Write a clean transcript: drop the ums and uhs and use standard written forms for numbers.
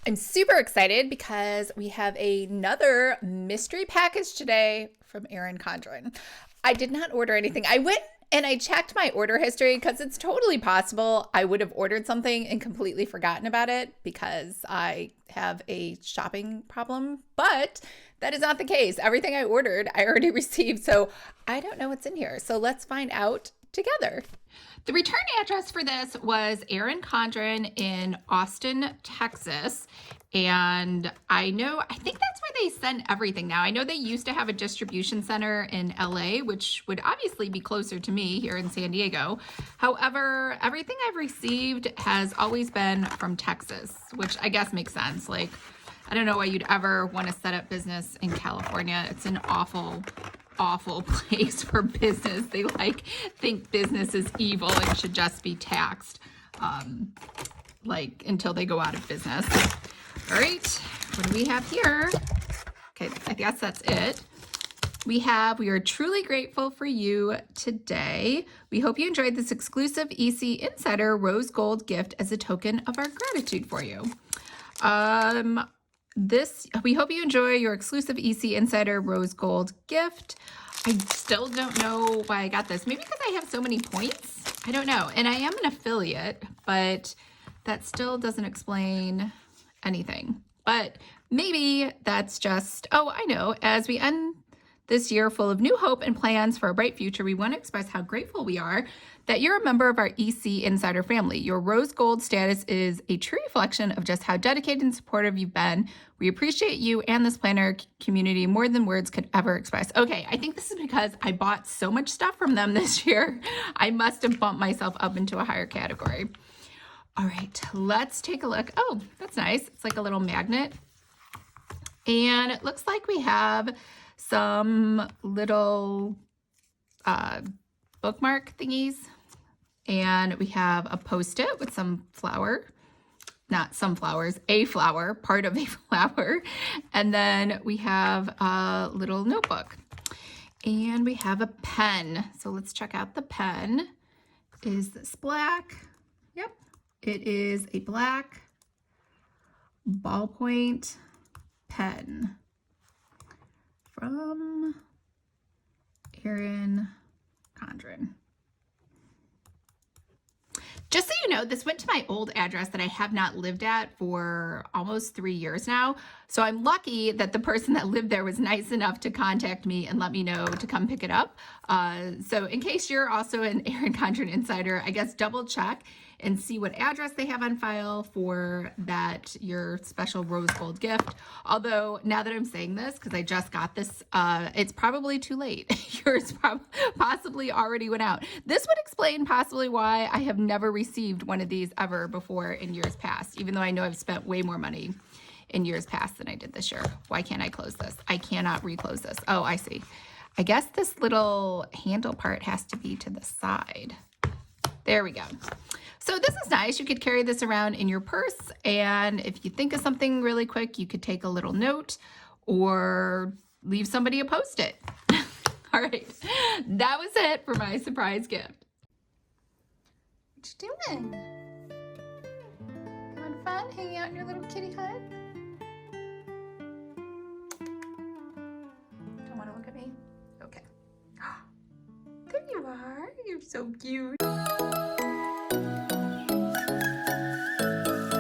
I'm super excited because we have another mystery package today from Erin Condren. I did not order anything. I went and I checked my order history because it's totally possible I would have ordered something and completely forgotten about it because I have a shopping problem. But that is not the case. Everything I ordered, I already received. So I don't know what's in here. So let's find out together. The return address for this was Erin Condren in Austin, Texas. And I think that's where they send everything now. I know they used to have a distribution center in LA, which would obviously be closer to me here in San Diego. However, everything I've received has always been from Texas, which I guess makes sense. Like, I don't know why you'd ever want to set up business in California. It's an awful place for business. They think business is evil and should just be taxed until they go out of business. All right, what do we have here? Okay, I guess that's it. We are truly grateful for you today. We hope you enjoyed this exclusive EC Insider Rose Gold gift as a token of our gratitude for you. We hope you enjoy your exclusive EC Insider Rose Gold gift. I still don't know why I got this. Maybe because I have so many points. I don't know. And I am an affiliate, but that still doesn't explain anything. But maybe that's just, I know. As we end this year full of new hope and plans for a bright future, we want to express how grateful we are that you're a member of our EC Insider family. Your Rose Gold status is a true reflection of just how dedicated and supportive you've been. We appreciate you and this planner community more than words could ever express. Okay, I think this is because I bought so much stuff from them this year. I must have bumped myself up into a higher category. All right, let's take a look. Oh, that's nice. It's like a little magnet. And it looks like we have some little bookmark thingies. And we have a Post-it with some flower. Not some flowers, a flower, part of a flower. And then we have a little notebook. And we have a pen. So let's check out the pen. Is this black? Yep. It is a black ballpoint pen from Erin Condren. Just so you know, this went to my old address that I have not lived at for almost 3 years now. So I'm lucky that the person that lived there was nice enough to contact me and let me know to come pick it up. So in case you're also an Erin Condren insider, I guess double check and see what address they have on file for your special rose gold gift. Although now that I'm saying this, because I just got this, it's probably too late. Yours possibly already went out. This would explain possibly why I have never received one of these ever before in years past, even though I know I've spent way more money in years past than I did this year. Why can't I close this? I cannot reclose this. Oh, I see. I guess this little handle part has to be to the side. There we go. So this is nice. You could carry this around in your purse, and if you think of something really quick, you could take a little note or leave somebody a Post-it. All right, that was it for my surprise gift. What you doing? Having fun hanging out in your little kitty hut? Don't want to look at me? Okay. There you are. You're so cute.